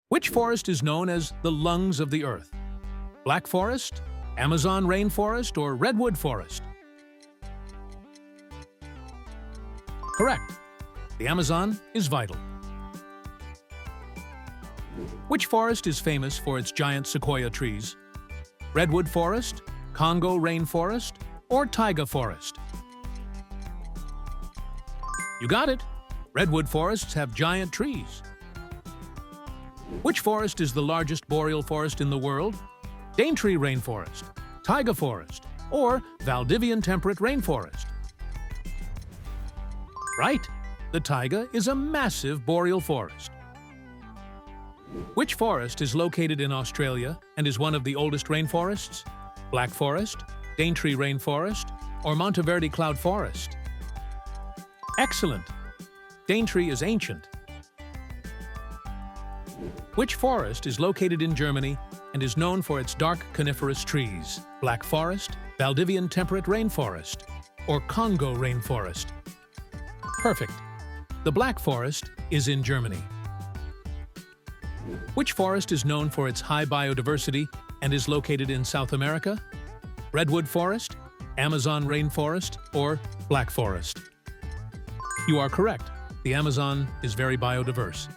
Which forest is known as the lungs of the earth? Black forest, Amazon rainforest, or redwood forest? Correct. The Amazon is vital. Which forest is famous for its giant sequoia trees? Redwood forest, Congo rainforest, or taiga forest? You got it! Redwood forests have giant trees. Which forest is the largest boreal forest in the world? Daintree rainforest, taiga forest, or Valdivian temperate rainforest? Right! The taiga is a massive boreal forest. Which forest is located in Australia and is one of the oldest rainforests? Black Forest, Daintree rainforest, or Monteverde cloud forest? Excellent! Daintree is ancient. Which forest is located in Germany and is known for its dark coniferous trees? Black Forest, Valdivian temperate rainforest, or Congo rainforest? Perfect! The Black Forest is in Germany. Which forest is known for its high biodiversity and is located in South America? Redwood forest, Amazon rainforest, or Black Forest? You are correct. The Amazon is very biodiverse.